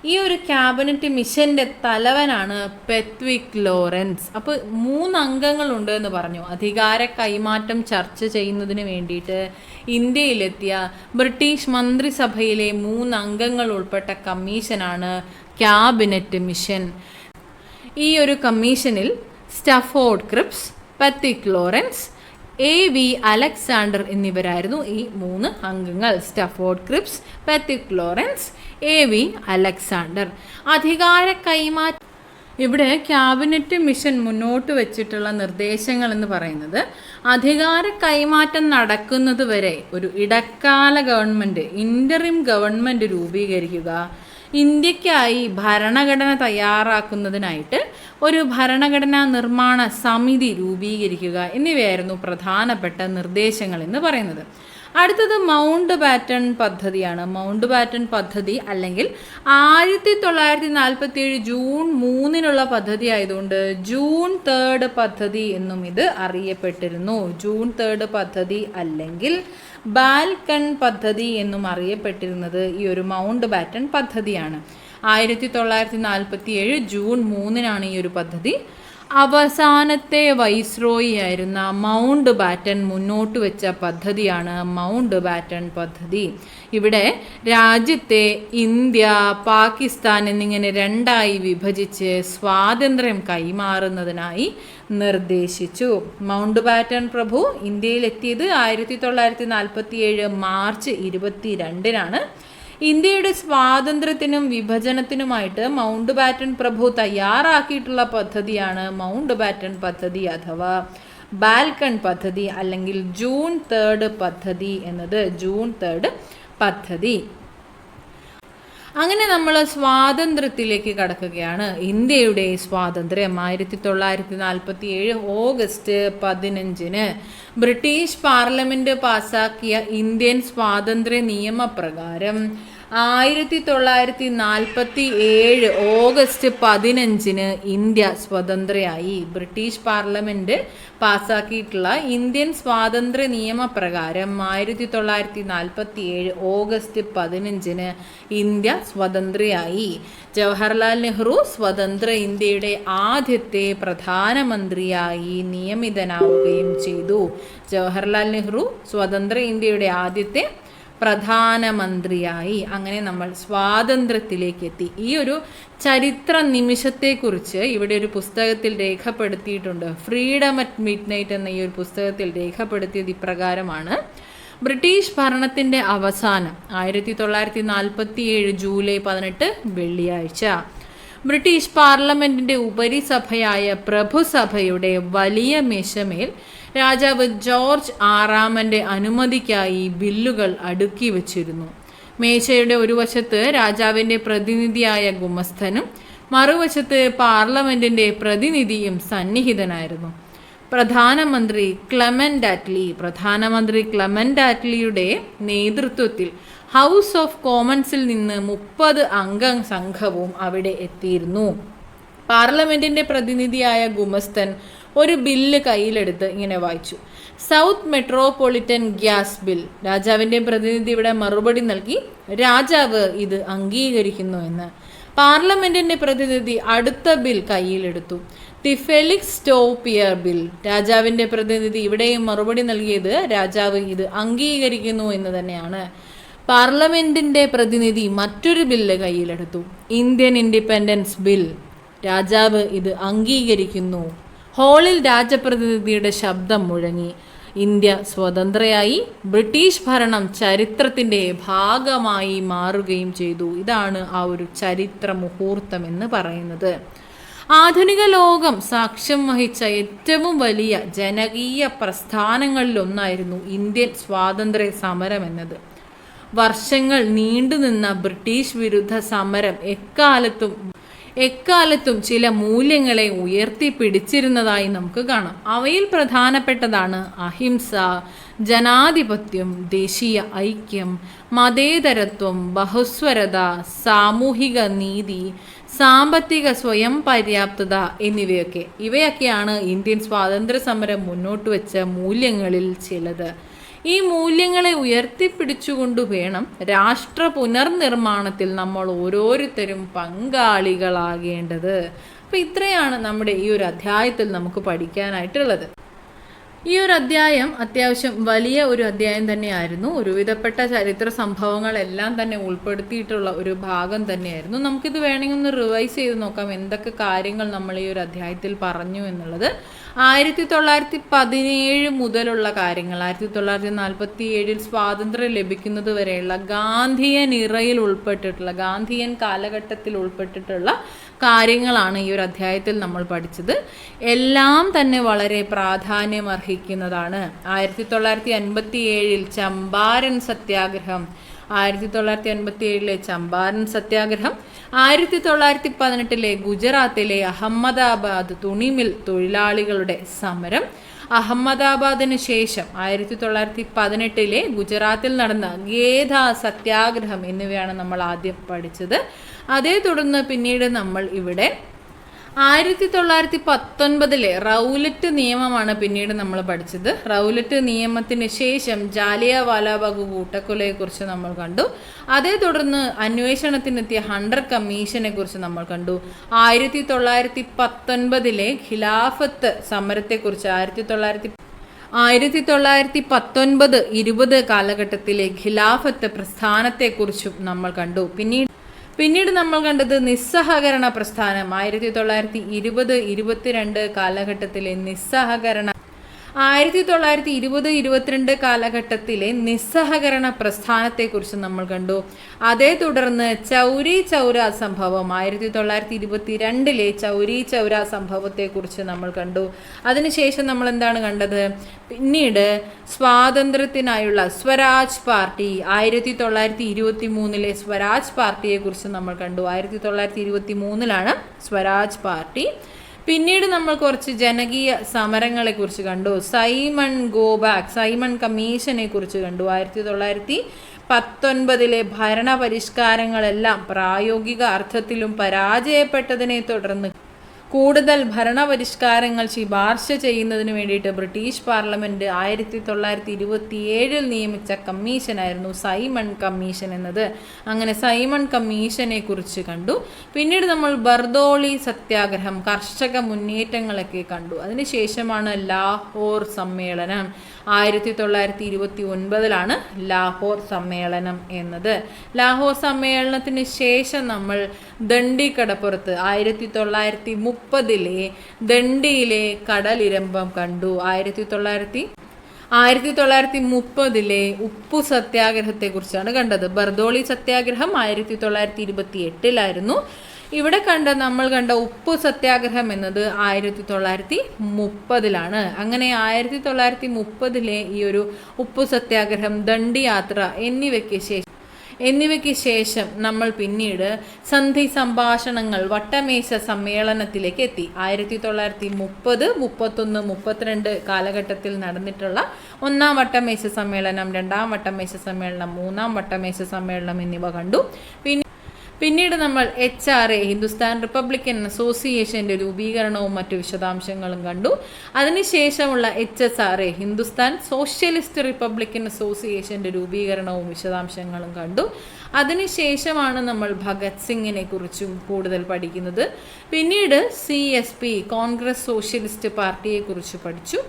ഈ ഒരു ക്യാബിനറ്റ് മിഷൻ്റെ തലവനാണ് പെത്വിക് ലോറൻസ്. അപ്പോൾ 3 അംഗങ്ങളുണ്ട് എന്ന് പറഞ്ഞു. അധികാര കൈമാറ്റം ചർച്ച ചെയ്യുന്നതിന് വേണ്ടിയിട്ട് ഇന്ത്യയിലെത്തിയ ബ്രിട്ടീഷ് മന്ത്രിസഭയിലെ 3 അംഗങ്ങൾ ഉൾപ്പെട്ട കമ്മീഷനാണ് ക്യാബിനറ്റ് മിഷൻ. ഈ ഒരു കമ്മീഷനിൽ Stafford Cripps, Pethick Lawrence, A.V. Alexander എന്നിവരായിരുന്നു ഈ 3 അംഗങ്ങൾ. Stafford Cripps, Pethick Lawrence, A.V. Alexander. അധികാര കൈമാറ്റം. ഇവിടെ ക്യാബിനറ്റ് മിഷൻ മുന്നോട്ട് വെച്ചിട്ടുള്ള നിർദ്ദേശങ്ങൾ എന്ന് പറയുന്നത് അധികാര കൈമാറ്റം നടക്കുന്നത് വരെ ഒരു ഇടക്കാല ഗവൺമെൻറ്, ഇൻ്ററിം ഗവൺമെൻറ് രൂപീകരിക്കുക, ഇന്ത്യക്കായി ഭരണഘടന തയ്യാറാക്കുന്നതിനായിട്ട് ഒരു ഭരണഘടനാ നിർമ്മാണ സമിതി രൂപീകരിക്കുക എന്നിവയായിരുന്നു പ്രധാനപ്പെട്ട നിർദ്ദേശങ്ങൾ എന്ന് പറയുന്നത്. അടുത്തത് മൗണ്ട് ബാറ്റൺ പദ്ധതിയാണ്. മൗണ്ട് ബാറ്റൺ പദ്ധതി അല്ലെങ്കിൽ 1947 ജൂൺ 3 പദ്ധതി ആയതുകൊണ്ട് ജൂൺ 3 പദ്ധതി എന്നും ഇത് അറിയപ്പെട്ടിരുന്നു. ജൂൺ 3 പദ്ധതി അല്ലെങ്കിൽ ബാൽക്കൺ പദ്ധതി എന്നും അറിയപ്പെട്ടിരുന്നത് ഈ ഒരു മൗണ്ട് ബാറ്റൺ പദ്ധതിയാണ്. 1947 ജൂൺ 3 ഈ ഒരു പദ്ധതി. അവസാനത്തെ വൈസ്രോയി ആയിരുന്ന മൗണ്ട് ബാറ്റൺ മുന്നോട്ട് വെച്ച പദ്ധതിയാണ് മൗണ്ട് ബാറ്റൺ പദ്ധതി. ഇവിടെ രാജ്യത്തെ ഇന്ത്യ, പാകിസ്ഥാൻ എന്നിങ്ങനെ 2ആയി വിഭജിച്ച് സ്വാതന്ത്ര്യം കൈമാറുന്നതിനായി നിർദ്ദേശിച്ചു. മൗണ്ട് ബാറ്റൺ പ്രഭു ഇന്ത്യയിലെത്തിയത് 1947 മാർച്ച് 22 ഇന്ത്യയുടെ സ്വാതന്ത്ര്യത്തിനും വിഭജനത്തിനുമായിട്ട് മൗണ്ട് ബാറ്റൺ പ്രഭു തയ്യാറാക്കിയിട്ടുള്ള പദ്ധതിയാണ് മൗണ്ട് ബാറ്റൺ പദ്ധതി അഥവാ ബാൽക്കൺ പദ്ധതി അല്ലെങ്കിൽ ജൂൺ 3 പദ്ധതി എന്നത്. ജൂൺ 3 പദ്ധതി. അങ്ങനെ നമ്മൾ സ്വാതന്ത്ര്യത്തിലേക്ക് കടക്കുകയാണ്. ഇന്ത്യയുടെ സ്വാതന്ത്ര്യം 1947 ഓഗസ്റ്റ് 15 ബ്രിട്ടീഷ് പാർലമെൻറ്റ് പാസാക്കിയ ഇന്ത്യൻ സ്വാതന്ത്ര്യ നിയമപ്രകാരം 1947 ഓഗസ്റ്റ് 15 ഇന്ത്യ സ്വതന്ത്രയായി. ബ്രിട്ടീഷ് പാർലമെൻറ്റ് പാസാക്കിയിട്ടുള്ള ഇന്ത്യൻ സ്വാതന്ത്ര്യ നിയമപ്രകാരം 1947 ഓഗസ്റ്റ് 15 ഇന്ത്യ സ്വതന്ത്രയായി. ജവഹർലാൽ നെഹ്റു സ്വതന്ത്ര ഇന്ത്യയുടെ ആദ്യത്തെ പ്രധാനമന്ത്രിയായി നിയമിതനാവുകയും ചെയ്തു. ജവഹർലാൽ നെഹ്റു സ്വതന്ത്ര ഇന്ത്യയുടെ ആദ്യത്തെ പ്രധാനമന്ത്രിയായി. അങ്ങനെ നമ്മൾ സ്വാതന്ത്ര്യത്തിലേക്ക് എത്തി. ഈ ഒരു ചരിത്ര നിമിഷത്തെക്കുറിച്ച് ഇവിടെ ഒരു പുസ്തകത്തിൽ രേഖപ്പെടുത്തിയിട്ടുണ്ട്. ഫ്രീഡം അറ്റ് മിഡ് നൈറ്റ് എന്ന ഈ ഒരു പുസ്തകത്തിൽ രേഖപ്പെടുത്തിയത് ഇപ്രകാരമാണ്. ബ്രിട്ടീഷ് ഭരണത്തിൻ്റെ അവസാനം 1947 ജൂലൈ 18 വെള്ളിയാഴ്ച ബ്രിട്ടീഷ് പാർലമെൻറ്റിൻ്റെ ഉപരിസഭയായ പ്രഭുസഭയുടെ വലിയ മേശമേൽ രാജാവ് ജോർജ് 6 അനുമതിക്കായി ബില്ലുകൾ അടുക്കി വച്ചിരുന്നു. മേശയുടെ ഒരു വശത്ത് രാജാവിൻ്റെ പ്രതിനിധിയായ ഗുമസ്തനും മറുവശത്ത് പാർലമെൻറ്റിൻ്റെ പ്രതിനിധിയും സന്നിഹിതനായിരുന്നു. പ്രധാനമന്ത്രി ക്ലെമന്റ് ആറ്റ്ലിയുടെ നേതൃത്വത്തിൽ ഹൗസ് ഓഫ് കോമൺസിൽ നിന്ന് 30 അംഗ സംഘവും അവിടെ എത്തിയിരുന്നു. പാർലമെൻറ്റിൻ്റെ പ്രതിനിധിയായ ഗുമസ്തൻ ഒരു ബില്ല് കയ്യിലെടുത്ത് ഇങ്ങനെ വായിച്ചു: സൗത്ത് മെട്രോപൊളിറ്റൻ ഗ്യാസ് ബിൽ. രാജാവിൻ്റെ പ്രതിനിധി ഇവിടെ മറുപടി നൽകി രാജാവ് ഇത് അംഗീകരിക്കുന്നു എന്ന്. പാർലമെൻറ്റിൻ്റെ പ്രതിനിധി അടുത്ത ബിൽ കയ്യിലെടുത്തു: ദി ഫെലിക്സ് സ്റ്റോപ്പിയർ ബിൽ. രാജാവിൻ്റെ പ്രതിനിധി ഇവിടെയും മറുപടി നൽകിയത് രാജാവ് ഇത് അംഗീകരിക്കുന്നു എന്ന് തന്നെയാണ്. പാർലമെൻറ്റിൻ്റെ പ്രതിനിധി മറ്റൊരു ബില്ല് കയ്യിലെടുത്തു, ഇന്ത്യൻ ഇൻഡിപെൻഡൻസ് ബിൽ. രാജാവ് ഇത് അംഗീകരിക്കുന്നു. ഹാളിൽ രാജപ്രതിനിധിയുടെ ശബ്ദം മുഴങ്ങി. ഇന്ത്യ സ്വതന്ത്രയായി. ബ്രിട്ടീഷ് ഭരണം ചരിത്രത്തിൻ്റെ ഭാഗമായി മാറുകയും ചെയ്തു. ഇതാണ് ആ ഒരു ചരിത്ര മുഹൂർത്തം എന്ന് പറയുന്നത്. ആധുനിക ലോകം സാക്ഷ്യം വഹിച്ച ഏറ്റവും വലിയ ജനകീയ പ്രസ്ഥാനങ്ങളിലൊന്നായിരുന്നു ഇന്ത്യൻ സ്വാതന്ത്ര്യ സമരം എന്നത്. വർഷങ്ങൾ നീണ്ടുനിന്ന ബ്രിട്ടീഷ് വിരുദ്ധ സമരം എക്കാലത്തും ചില മൂല്യങ്ങളെ ഉയർത്തിപ്പിടിച്ചിരുന്നതായി നമുക്ക് കാണാം. അവയിൽ പ്രധാനപ്പെട്ടതാണ് അഹിംസ, ജനാധിപത്യം, ദേശീയ ഐക്യം, മതേതരത്വം, ബഹുസ്വരത, സാമൂഹിക നീതി, സാമ്പത്തിക സ്വയം പര്യാപ്തത എന്നിവയൊക്കെ. ഇവയൊക്കെയാണ് ഇന്ത്യൻ സ്വാതന്ത്ര്യ സമരം മുന്നോട്ട് വെച്ച മൂല്യങ്ങളിൽ ചിലത്. ഈ മൂല്യങ്ങളെ ഉയർത്തിപ്പിടിച്ചുകൊണ്ട് വേണം രാഷ്ട്ര പുനർനിർമ്മാണത്തിൽ നമ്മൾ ഓരോരുത്തരും പങ്കാളികളാകേണ്ടത്. അപ്പോൾ ഇത്രയാണ് നമ്മുടെ ഈ ഒരു അധ്യായത്തിൽ നമുക്ക് പഠിക്കാനായിട്ടുള്ളത്. ഈ ഒരു അധ്യായം അത്യാവശ്യം വലിയ ഒരു അധ്യായം തന്നെയായിരുന്നു. ഒരുവിധപ്പെട്ട ചരിത്ര സംഭവങ്ങളെല്ലാം തന്നെ ഉൾപ്പെടുത്തിയിട്ടുള്ള ഒരു ഭാഗം തന്നെയായിരുന്നു. നമുക്കിത് വേണമെങ്കിൽ ഒന്ന് റിവൈസ് ചെയ്ത് നോക്കാം എന്തൊക്കെ കാര്യങ്ങൾ നമ്മൾ ഈ ഒരു അധ്യായത്തിൽ പറഞ്ഞു എന്നുള്ളത്. 1917 മുതലുള്ള കാര്യങ്ങൾ, 1947 സ്വാതന്ത്ര്യം ലഭിക്കുന്നത് വരെയുള്ള ഗാന്ധിയൻ ഇറയിൽ ഉൾപ്പെട്ടിട്ടുള്ള, ഗാന്ധിയൻ കാലഘട്ടത്തിൽ ഉൾപ്പെട്ടിട്ടുള്ള കാര്യങ്ങളാണ് ഈ ഒരു അധ്യായത്തിൽ നമ്മൾ പഠിച്ചത്. എല്ലാം തന്നെ വളരെ പ്രാധാന്യമർഹിക്കുന്നതാണ്. 1957 ചമ്പാരൻ സത്യാഗ്രഹം, 1957 ചമ്പാരൻ സത്യാഗ്രഹം, 1918 ഗുജറാത്തിലെ അഹമ്മദാബാദ് തുണിമിൽ തൊഴിലാളികളുടെ സമരം, അഹമ്മദാബാദിന് ശേഷം 1918 ഗുജറാത്തിൽ നടന്ന ഖേദ സത്യാഗ്രഹം എന്നിവയാണ് നമ്മൾ ആദ്യം പഠിച്ചത്. അതേ തുടർന്ന് പിന്നീട് നമ്മൾ ഇവിടെ 1919 റൗലറ്റ് നിയമമാണ് പിന്നീട് നമ്മൾ പഠിച്ചത്. റൗലറ്റ് നിയമത്തിന് ശേഷം ജാലിയൻവാലാബാഗ് കൂട്ടക്കൊലയെക്കുറിച്ച് നമ്മൾ കണ്ടു. അതേ തുടർന്ന് അന്വേഷണത്തിനെത്തിയ ഹണ്ടർ കമ്മീഷനെ കുറിച്ച് നമ്മൾ കണ്ടു. 1919 ഖിലാഫത്ത് സമരത്തെക്കുറിച്ച്, 1919-20 കാലഘട്ടത്തിലെ ഖിലാഫത്ത് പ്രസ്ഥാനത്തെക്കുറിച്ചും നമ്മൾ കണ്ടു. പിന്നീട് നമ്മൾ കണ്ടത് നിസ്സഹകരണ പ്രസ്ഥാനം, 1920-22 കാലഘട്ടത്തിലെ നിസ്സഹകരണ 1920-22 കാലഘട്ടത്തിലെ നിസ്സഹകരണ പ്രസ്ഥാനത്തെക്കുറിച്ച് നമ്മൾ കണ്ടു. അതേ തുടർന്ന് ചൗരി ചൗര സംഭവം, 1922 ചൗരി ചൗര സംഭവത്തെക്കുറിച്ച് നമ്മൾ കണ്ടു. അതിനുശേഷം നമ്മൾ എന്താണ് കണ്ടത്? പിന്നീട് സ്വാതന്ത്ര്യത്തിനായുള്ള സ്വരാജ് പാർട്ടി, 1923 സ്വരാജ് പാർട്ടിയെക്കുറിച്ച് നമ്മൾ കണ്ടു. 1923 സ്വരാജ് പാർട്ടി. പിന്നീട് നമ്മൾ കുറച്ച് ജനകീയ സമരങ്ങളെക്കുറിച്ച് കണ്ടു. സൈമൺ കമ്മീഷനെ കുറിച്ച് കണ്ടു. 1919 ഭരണപരിഷ്കാരങ്ങളെല്ലാം പ്രായോഗിക അർത്ഥത്തിലും പരാജയപ്പെട്ടതിനെ തുടർന്ന് കൂടുതൽ ഭരണപരിഷ്കാരങ്ങൾ ശുപാർശ ചെയ്യുന്നതിന് വേണ്ടിയിട്ട് ബ്രിട്ടീഷ് പാർലമെൻറ്റ് 1927 നിയമിച്ച കമ്മീഷനായിരുന്നു സൈമൺ കമ്മീഷൻ എന്നത്. അങ്ങനെ സൈമൺ കമ്മീഷനെ കുറിച്ച് കണ്ടു. പിന്നീട് നമ്മൾ ബർദോളി സത്യാഗ്രഹം, കർഷക മുന്നേറ്റങ്ങളൊക്കെ കണ്ടു. അതിനുശേഷമാണ് ലാഹോർ സമ്മേളനം. 1929 ലാഹോർ സമ്മേളനം എന്നത്. ലാഹോർ സമ്മേളനത്തിന് ശേഷം നമ്മൾ ദണ്ഡി കടപ്പുറത്ത് 1930 ദണ്ഡിയിലെ കടലിരമ്പം കണ്ടു. 1930 ഉപ്പു സത്യാഗ്രഹത്തെക്കുറിച്ചാണ് കണ്ടത്. ബർദോളി സത്യാഗ്രഹം 1928 ഇവിടെ നമ്മൾ കണ്ട ഉപ്പു സത്യാഗ്രഹം എന്നത് 1930 അങ്ങനെ 1930 ഈ ഒരു ഉപ്പു സത്യാഗ്രഹം, ദണ്ഡി യാത്ര എന്നിവയ്ക്ക് ശേഷം നമ്മൾ പിന്നീട് സന്ധി സംഭാഷണങ്ങൾ, വട്ടമേശ സമ്മേളനത്തിലേക്ക് എത്തി. 1930, 31, 32 കാലഘട്ടത്തിൽ നടന്നിട്ടുള്ള ഒന്നാം വട്ടമേശ സമ്മേളനം, രണ്ടാം വട്ടമേശ സമ്മേളനം, മൂന്നാം വട്ടമേശ സമ്മേളനം എന്നിവ കണ്ടു. പിന്നീട് നമ്മൾ HRA, ഹിന്ദുസ്ഥാൻ റിപ്പബ്ലിക്കൻ അസോസിയേഷൻ്റെ രൂപീകരണവും മറ്റു വിശദാംശങ്ങളും കണ്ടു. അതിനുശേഷമുള്ള HSRA, ഹിന്ദുസ്ഥാൻ സോഷ്യലിസ്റ്റ് റിപ്പബ്ലിക്കൻ അസോസിയേഷൻ്റെ രൂപീകരണവും വിശദാംശങ്ങളും കണ്ടു. അതിനുശേഷമാണ് നമ്മൾ ഭഗത് സിംഗിനെ കുറിച്ചും കൂടുതൽ പഠിക്കുന്നത്. പിന്നീട് CSP കോൺഗ്രസ് സോഷ്യലിസ്റ്റ് പാർട്ടിയെക്കുറിച്ച് പഠിച്ചു.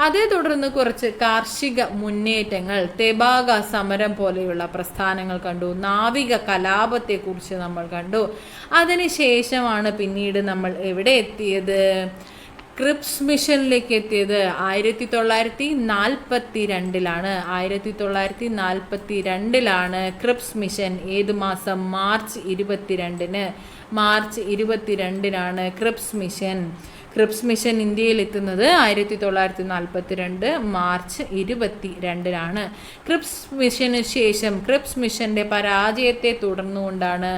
അതേ തുടർന്ന് കുറച്ച് കാർഷിക മുന്നേറ്റങ്ങൾ, തെബാഗ സമരം പോലെയുള്ള പ്രസ്ഥാനങ്ങൾ കണ്ടു. നാവിക കലാപത്തെക്കുറിച്ച് നമ്മൾ കണ്ടു. അതിനുശേഷമാണ് പിന്നീട് നമ്മൾ എവിടെ എത്തിയത്? ക്രിപ്സ് മിഷനിലേക്ക് എത്തിയത് 1942 1942 ക്രിപ്സ് മിഷൻ. ഏത് മാസം? മാർച്ച് 22 ക്രിപ്സ് മിഷൻ ഇന്ത്യയിൽ എത്തുന്നത് 1942 മാർച്ച് 22 ക്രിപ്സ് മിഷന് ശേഷം ക്രിപ്സ് മിഷന്റെ പരാജയത്തെ തുടർന്നുകൊണ്ടാണ്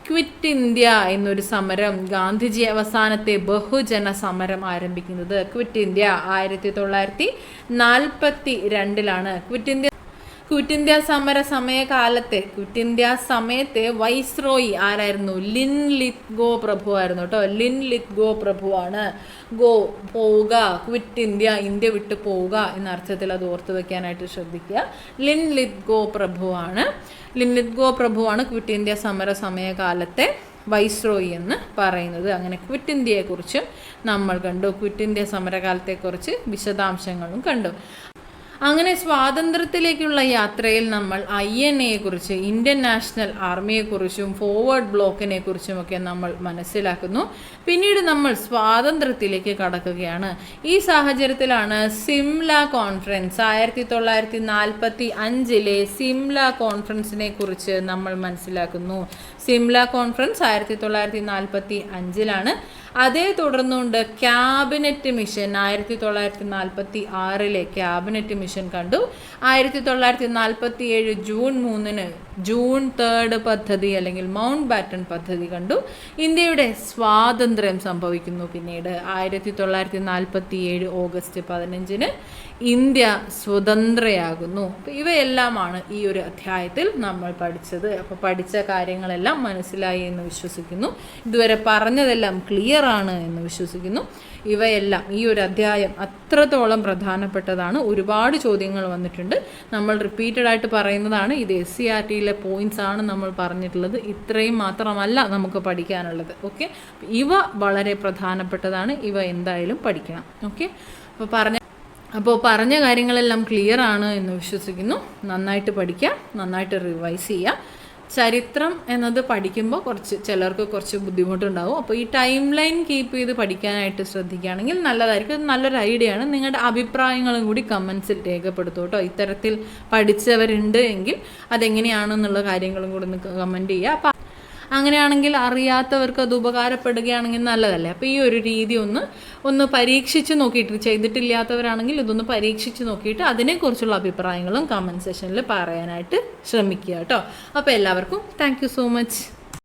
ക്വിറ്റ് ഇന്ത്യ എന്നൊരു സമരം, ഗാന്ധിജി അവസാനത്തെ ബഹുജന സമരം ആരംഭിക്കുന്നത്. ക്വിറ്റ് ഇന്ത്യ 1942 ക്വിറ്റ് ഇന്ത്യ സമയത്തെ വൈസ്രോയി ആരായിരുന്നു? ലിൻ ലിത്ഗോ പ്രഭു ആയിരുന്നു കേട്ടോ. ലിൻ ലിത്ഗോ പ്രഭുവാണ്. പോവുക, ക്വിറ്റ് ഇന്ത്യ, ഇന്ത്യ വിട്ട് പോവുക എന്ന അർത്ഥത്തിൽ അത് ഓർത്തു വെക്കാനായിട്ട് ശ്രദ്ധിക്കുക. ലിൻ ലിത്ഗോ പ്രഭുവാണ് ക്വിറ്റ് ഇന്ത്യ സമയകാലത്തെ വൈസ്രോയി എന്ന് പറയുന്നത്. അങ്ങനെ ക്വിറ്റ് ഇന്ത്യയെക്കുറിച്ചും നമ്മൾ കണ്ടു. ക്വിറ്റ് ഇന്ത്യ സമരകാലത്തെക്കുറിച്ച് വിശദാംശങ്ങളും കണ്ടു. അങ്ങനെ സ്വാതന്ത്ര്യത്തിലേക്കുള്ള യാത്രയിൽ നമ്മൾ INA-യെക്കുറിച്ച്, ഇന്ത്യൻ നാഷണൽ ആർമിയെക്കുറിച്ചും ഫോർവേഡ് ബ്ലോക്കിനെ കുറിച്ചുമൊക്കെ നമ്മൾ മനസ്സിലാക്കുന്നു. പിന്നീട് നമ്മൾ സ്വാതന്ത്ര്യത്തിലേക്ക് കടക്കുകയാണ്. ഈ സാഹചര്യത്തിലാണ് സിംല കോൺഫറൻസ് 1945 സിംല കോൺഫറൻസിനെ കുറിച്ച് നമ്മൾ മനസ്സിലാക്കുന്നു. സിംല കോൺഫറൻസ് 1945 അതേ തുടർന്നുകൊണ്ട് ക്യാബിനറ്റ് മിഷൻ 1946 ക്യാബിനറ്റ് മിഷൻ കണ്ടു. 1947 ജൂൺ 3 ജൂൺ 3 പദ്ധതി അല്ലെങ്കിൽ മൗണ്ട് ബാറ്റൺ പദ്ധതി കണ്ടു. ഇന്ത്യയുടെ സ്വാതന്ത്ര്യം സംഭവിക്കുന്നു. പിന്നീട് 1947 ഓഗസ്റ്റ് 15 ഇന്ത്യ സ്വതന്ത്രയാകുന്നു. ഇവയെല്ലാമാണ് ഈ ഒരു അധ്യായത്തിൽ നമ്മൾ പഠിച്ചത്. അപ്പോൾ പഠിച്ച കാര്യങ്ങളെല്ലാം മനസ്സിലായി എന്ന് വിശ്വസിക്കുന്നു. ഇതുവരെ പറഞ്ഞതെല്ലാം ക്ലിയർ ആണ് എന്ന് വിശ്വസിക്കുന്നു. ഇവയെല്ലാം, ഈ ഒരു അധ്യായം അത്രത്തോളം പ്രധാനപ്പെട്ടതാണ്. ഒരുപാട് ചോദ്യങ്ങൾ വന്നിട്ടുണ്ട്. നമ്മൾ റിപ്പീറ്റഡ് ആയിട്ട് പറയുന്നതാണ്. ഇത് SCERTയിലെ പോയിന്റ്സ് ആണ് നമ്മൾ പറഞ്ഞിട്ടുള്ളത്. ഇത്രയും മാത്രമല്ല നമുക്ക് പഠിക്കാനുള്ളത്. ഓക്കെ, ഇവ വളരെ പ്രധാനപ്പെട്ടതാണ്. ഇവ എന്തായാലും പഠിക്കണം. ഓക്കെ, അപ്പോൾ പറഞ്ഞ കാര്യങ്ങളെല്ലാം ക്ലിയർ ആണ് എന്ന് വിശ്വസിക്കുന്നു. നന്നായിട്ട് പഠിക്കുക, നന്നായിട്ട് റിവൈസ് ചെയ്യുക. ചരിത്രം എന്നത് പഠിക്കുമ്പോൾ ചിലർക്ക് കുറച്ച് ബുദ്ധിമുട്ടുണ്ടാവും. അപ്പോൾ ഈ ടൈം ലൈൻ കീപ്പ് ചെയ്ത് പഠിക്കാനായിട്ട് ശ്രദ്ധിക്കുകയാണെങ്കിൽ നല്ലതായിരിക്കും. അത് നല്ലൊരു ഐഡിയ ആണ്. നിങ്ങളുടെ അഭിപ്രായങ്ങളും കൂടി കമൻസിൽ രേഖപ്പെടുത്തും കേട്ടോ. ഇത്തരത്തിൽ പഠിച്ചവരുണ്ട് എങ്കിൽ അതെങ്ങനെയാണെന്നുള്ള കാര്യങ്ങളും കൂടി ഒന്ന് കമൻറ്റ് ചെയ്യുക. അപ്പോൾ അങ്ങനെയാണെങ്കിൽ അറിയാത്തവർക്ക് അത് ഉപകാരപ്പെടുകയാണെങ്കിൽ നല്ലതല്ലേ. അപ്പോൾ ഈ ഒരു രീതി ഒന്ന് പരീക്ഷിച്ച് നോക്കിയിട്ട്, ചെയ്തിട്ടില്ലാത്തവരാണെങ്കിൽ ഇതൊന്ന് പരീക്ഷിച്ച് നോക്കിയിട്ട് അതിനെക്കുറിച്ചുള്ള അഭിപ്രായങ്ങളും കമൻറ്റ് സെക്ഷനിൽ പറയാനായിട്ട് ശ്രമിക്കുക കേട്ടോ. അപ്പോൾ എല്ലാവർക്കും താങ്ക് യു സോ മച്ച്.